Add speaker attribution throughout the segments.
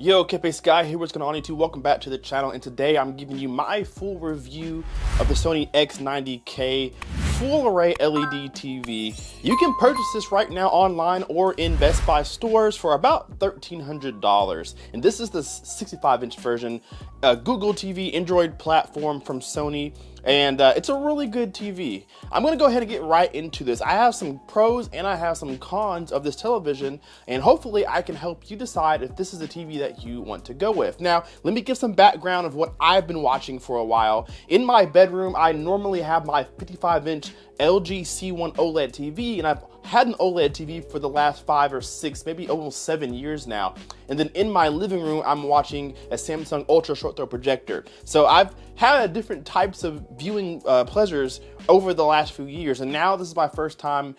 Speaker 1: Yo, Kpaceguy here, what's going on YouTube? Welcome back to the channel, and today I'm giving you my full review of the Sony X90K full array LED TV. You can purchase this right now online or in Best Buy stores for about $1,300. And this is the 65-inch version, Google TV Android platform from Sony. And it's a really good TV. I'm gonna go ahead and get right into this. I have some pros and I have some cons of this television, and hopefully I can help you decide if this is a TV that you want to go with. Now, let me give some background of what I've been watching for a while. In my bedroom, I normally have my 55-inch LG C1 OLED TV, and I've had an OLED TV for the last 5 or 6, maybe almost 7 years now. And then in my living room, I'm watching a Samsung Ultra short throw projector. So I've had different types of viewing pleasures over the last few years, and now this is my first time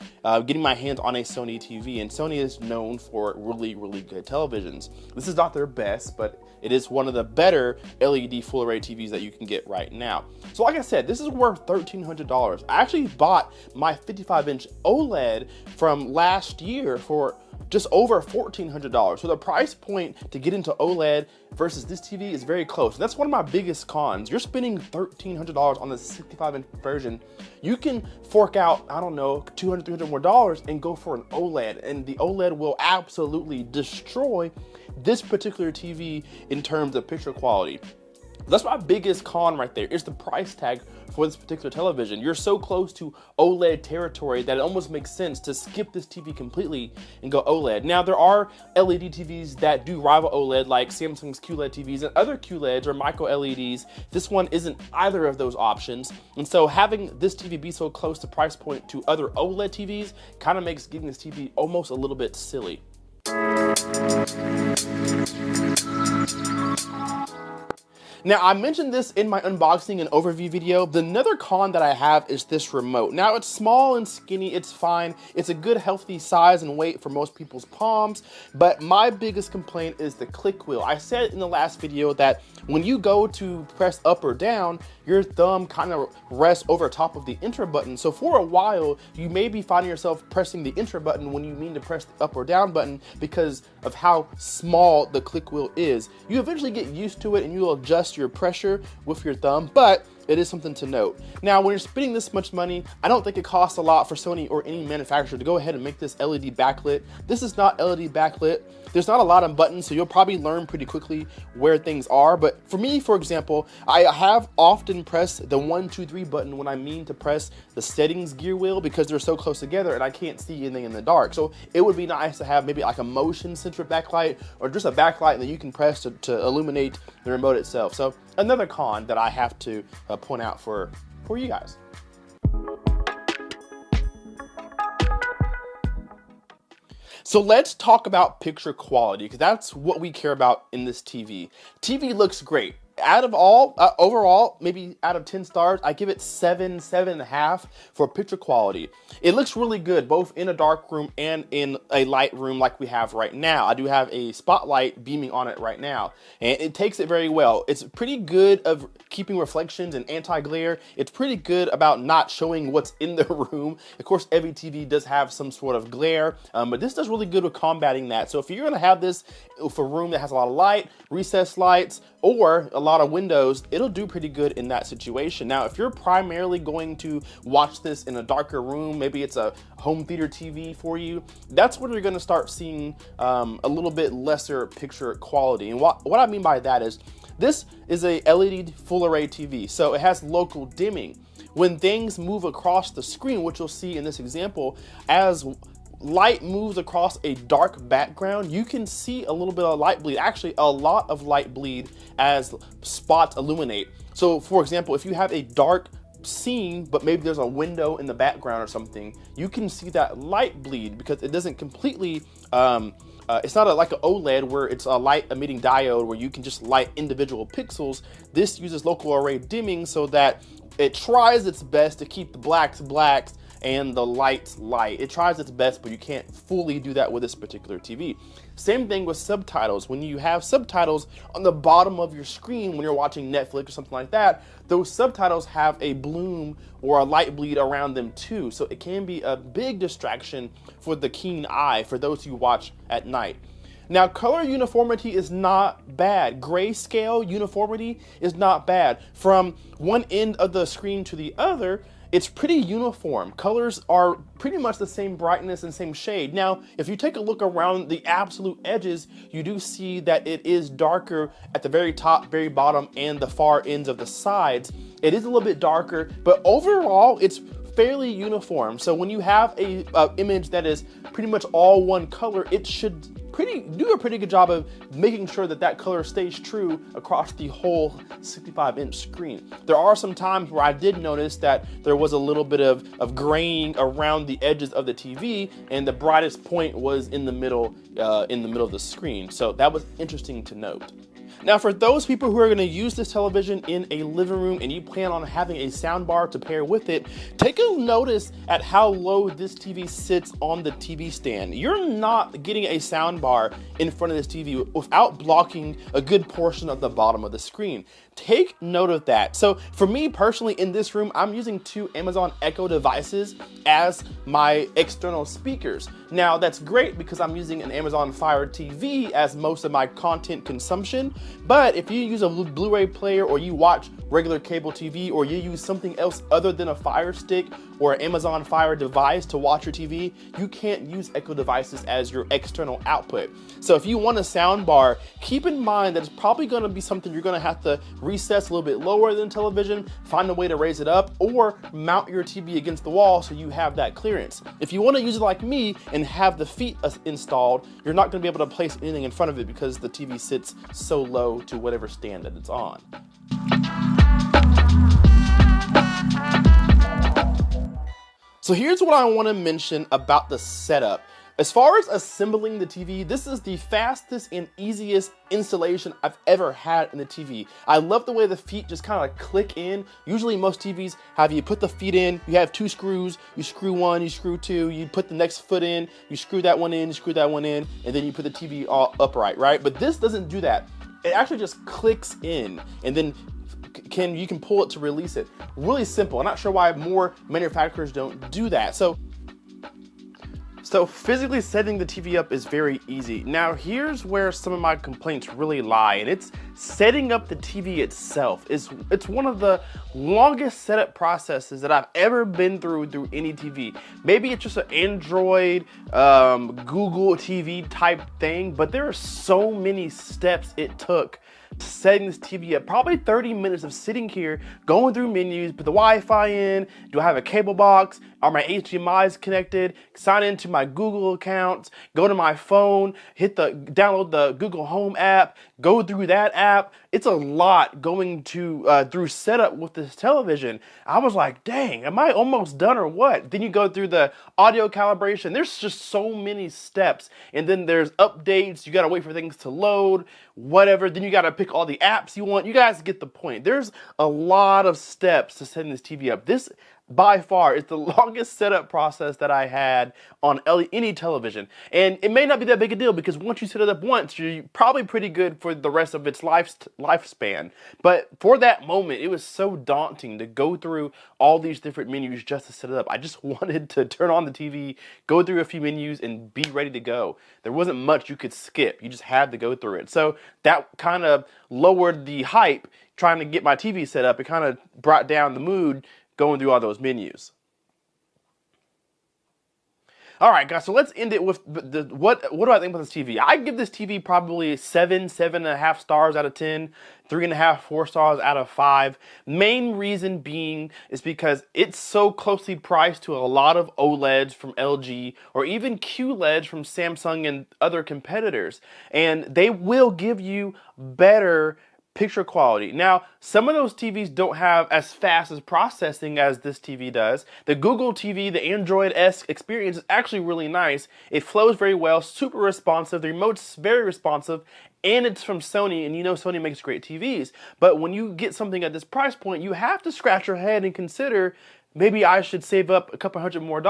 Speaker 1: getting my hands on a Sony TV, and Sony is known for really good televisions. This is not their best, but it is one of the better LED full array TVs that you can get right now. So like I said, this is worth $1,300. I actually bought my 55-inch OLED from last year for just over $1,400. So the price point to get into OLED versus this TV is very close. That's one of my biggest cons. You're spending $1,300 on the 65-inch version. You can fork out, I don't know, $200, $300 more dollars and go for an OLED. And the OLED will absolutely destroy this particular TV in terms of picture quality. That's my biggest con right there, is the price tag for this particular television. You're so close to OLED territory that it almost makes sense to skip this TV completely and go OLED. Now, there are LED TVs that do rival OLED, like Samsung's QLED TVs and other QLEDs or micro LEDs. This one isn't either of those options. And so having this TV be so close to price point to other OLED TVs kind of makes getting this TV almost a little bit silly. Now, I mentioned this in my unboxing and overview video. The another con that I have is this remote. Now, it's small and skinny, it's fine. It's a good healthy size and weight for most people's palms, but my biggest complaint is the click wheel. I said in the last video that when you go to press up or down, your thumb kind of rests over top of the enter button. So for a while, you may be finding yourself pressing the enter button when you mean to press the up or down button because of how small the click wheel is. You eventually get used to it and you'll adjust your pressure with your thumb, but it is something to note. Now, when you're spending this much money, I don't think it costs a lot for Sony or any manufacturer to go ahead and make this LED backlit. This is not LED backlit. There's not a lot of buttons, so you'll probably learn pretty quickly where things are. But for me, for example, I have often pressed the 1, 2, 3 button when I mean to press the settings gear wheel because they're so close together and I can't see anything in the dark. So it would be nice to have maybe like a motion sensor backlight or just a backlight that you can press to illuminate the remote itself. So another con that I have to point out for you guys. So let's talk about picture quality, because that's what we care about in this TV. TV looks great. Out of all, overall, maybe out of 10 stars, I give it 7, 7.5 for picture quality. It looks really good, both in a dark room and in a light room like we have right now. I do have a spotlight beaming on it right now, and it takes it very well. It's pretty good of keeping reflections and anti-glare. It's pretty good about not showing what's in the room. Of course, every TV does have some sort of glare, but this does really good with combating that. So if you're gonna have this for a room that has a lot of light, recessed lights, or a lot of windows, it'll do pretty good in that situation. Now, if you're primarily going to watch this in a darker room, maybe it's a home theater TV for you, that's where you're gonna start seeing a little bit lesser picture quality. And what I mean by that is, this is a LED full array TV, so it has local dimming. When things move across the screen, which you'll see in this example, as light moves across a dark background, you can see a little bit of light bleed, actually a lot of light bleed as spots illuminate. So for example, if you have a dark scene, but maybe there's a window in the background or something, you can see that light bleed because it doesn't completely, it's not like an OLED where it's a light emitting diode where you can just light individual pixels. This uses local array dimming so that it tries its best to keep the blacks blacks and the lights light. It tries its best, but you can't fully do that with this particular TV. Same thing with subtitles. When you have subtitles on the bottom of your screen when you're watching Netflix or something like that, those subtitles have a bloom or a light bleed around them too. So it can be a big distraction for the keen eye for those who watch at night. Now, color uniformity is not bad. Grayscale uniformity is not bad. From one end of the screen to the other, it's pretty uniform. Colors are pretty much the same brightness and same shade. Now, if you take a look around the absolute edges, you do see that it is darker at the very top, very bottom, and the far ends of the sides. It is a little bit darker, but overall, it's fairly uniform. So when you have a image that is pretty much all one color, it should do a pretty good job of making sure that that color stays true across the whole 65-inch screen. There are some times where I did notice that there was a little bit of graying around the edges of the TV, and the brightest point was in the middle of the screen. So that was interesting to note. Now, for those people who are going to use this television in a living room and you plan on having a soundbar to pair with it, take a notice at how low this TV sits on the TV stand. You're not getting a soundbar in front of this TV without blocking a good portion of the bottom of the screen. Take note of that. So for me personally, in this room, I'm using two Amazon Echo devices as my external speakers. Now that's great because I'm using an Amazon Fire TV as most of my content consumption. But if you use a Blu-ray player, or you watch regular cable TV, or you use something else other than a Fire Stick or an Amazon Fire device to watch your TV, you can't use Echo devices as your external output. So if you want a sound bar, keep in mind that it's probably going to be something you're going to have to recess a little bit lower than television, find a way to raise it up, or mount your TV against the wall so you have that clearance. If you want to use it like me and have the feet installed, you're not going to be able to place anything in front of it because the TV sits so low to whatever stand that it's on. So here's what I want to mention about the setup. As far as assembling the TV, this is the fastest and easiest installation I've ever had in the TV. I love the way the feet just kind of click in. Usually most TVs have you put the feet in, you have two screws, you screw one, you screw two, you put the next foot in, you screw that one in, you screw that one in, and then you put the TV all upright, right? But this doesn't do that. It actually just clicks in, and then you can pull it to release it. Really simple. I'm not sure why more manufacturers don't do that. So physically setting the TV up is very easy. Now here's where some of my complaints really lie, and it's setting up the TV itself. It's one of the longest setup processes that I've ever been through any TV. Maybe it's just an Android, Google TV type thing, but there are so many steps it took to setting this TV up. Probably 30 minutes of sitting here, going through menus, put the Wi-Fi in, do I have a cable box, are my HDMIs connected, sign into my Google accounts, go to my phone, download the Google Home app, go through that app. It's a lot going through setup with this television. I was like, dang, am I almost done or what? Then you go through the audio calibration. There's just so many steps. And then there's updates. You gotta wait for things to load, whatever. Then you gotta pick all the apps you want. You guys get the point. There's a lot of steps to setting this TV up. This, by far, is the longest setup process that I had on any television. And it may not be that big a deal because once you set it up once, you're probably pretty good for the rest of its lifespan. But for that moment, it was so daunting to go through all these different menus just to set it up. I just wanted to turn on the TV, go through a few menus, and be ready to go. There wasn't much you could skip. You just had to go through it. So that kind of lowered the hype trying to get my TV set up. It kind of brought down the mood going through all those menus. All right, guys, so let's end it with what do I think about this TV? I give this TV probably 7.5 stars out of 10, 3.5, 4 stars out of 5. Main reason being is because it's so closely priced to a lot of OLEDs from LG or even QLEDs from Samsung and other competitors, and they will give you better picture quality. Now, some of those TVs don't have as fast as processing as this TV does. The Google TV, the Android-esque experience is actually really nice. It flows very well, super responsive. The remote's very responsive, and it's from Sony, and you know Sony makes great TVs. But when you get something at this price point, you have to scratch your head and consider, maybe I should save up a couple $100 more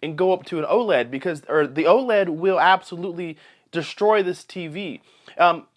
Speaker 1: and go up to an OLED, because the OLED will absolutely destroy this TV.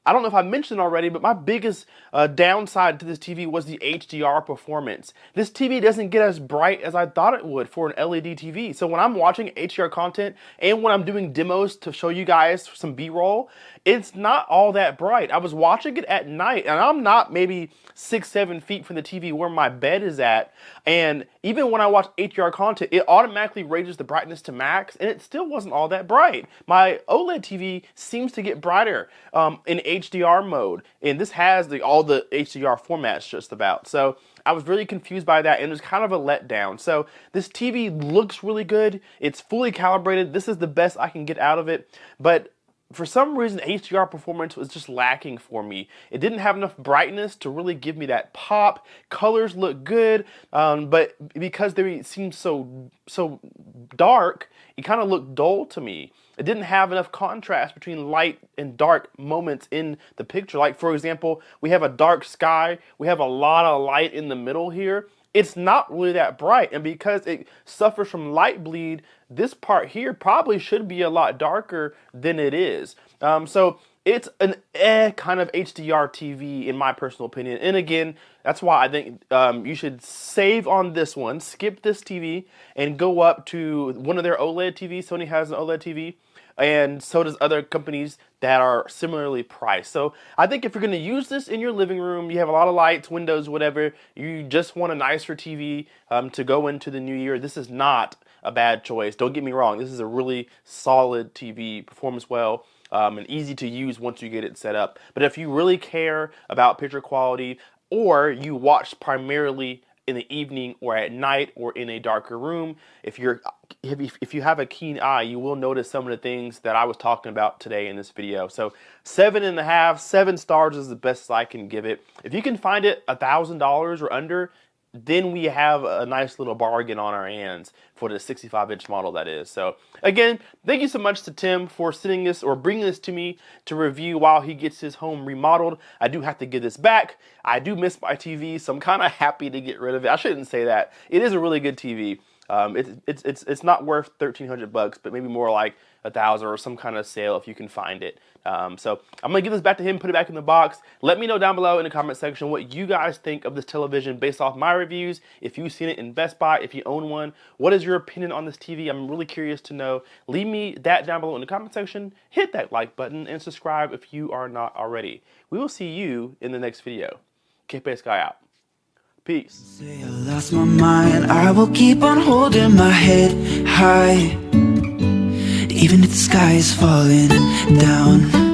Speaker 1: I don't know if I mentioned already, but my biggest downside to this TV was the HDR performance. This TV doesn't get as bright as I thought it would for an LED TV. So when I'm watching HDR content and when I'm doing demos to show you guys some B-roll, it's not all that bright. I was watching it at night, and I'm not maybe 6-7 feet from the TV where my bed is at. And even when I watch HDR content, it automatically raises the brightness to max, and it still wasn't all that bright. My OLED TV seems to get brighter in HDR mode, and this has all the HDR formats just about. So I was really confused by that, and it was kind of a letdown. So this TV looks really good. It's fully calibrated. This is the best I can get out of it, but for some reason, HDR performance was just lacking for me. It didn't have enough brightness to really give me that pop. Colors look good, but because they seem so dark, it kind of looked dull to me. It didn't have enough contrast between light and dark moments in the picture. Like, for example, we have a dark sky. We have a lot of light in the middle here. It's not really that bright, and because it suffers from light bleed, this part here probably should be a lot darker than it is. So it's an kind of HDR TV in my personal opinion. And again, that's why I think you should save on this one, skip this TV, and go up to one of their OLED TVs. Sony has an OLED TV, and so does other companies that are similarly priced. So I think if you're going to use this in your living room, you have a lot of lights, windows, whatever, you just want a nicer TV to go into the new year, this is not a bad choice. Don't get me wrong, this is a really solid TV, performs well, and easy to use once you get it set up. But if you really care about picture quality, or you watch primarily in the evening or at night or in a darker room, if you have a keen eye, you will notice some of the things that I was talking about today in this video. So 7.5, 7 stars is the best I can give it. If you can find it $1,000 or under, then we have a nice little bargain on our hands for the 65-inch model, that is. So again, thank you so much to Tim for sending this or bringing this to me to review while he gets his home remodeled. I do have to give this back. I do miss my TV, so I'm kind of happy to get rid of it. I shouldn't say that. It is a really good TV. It's not worth $1,300 bucks, but maybe more like $1,000 or some kind of sale if you can find it. So I'm gonna give this back to him, put it back in the box. Let me know down below in the comment section what you guys think of this television based off my reviews. If you've seen it in Best Buy, if you own one, what is your opinion on this TV? I'm really curious to know. Leave me that down below in the comment section. Hit that like button and subscribe if you are not already. We will see you in the next video. Kpaceguy out. Peace.
Speaker 2: Say I lost my mind, I will keep on holding my head high, even if the sky is falling down.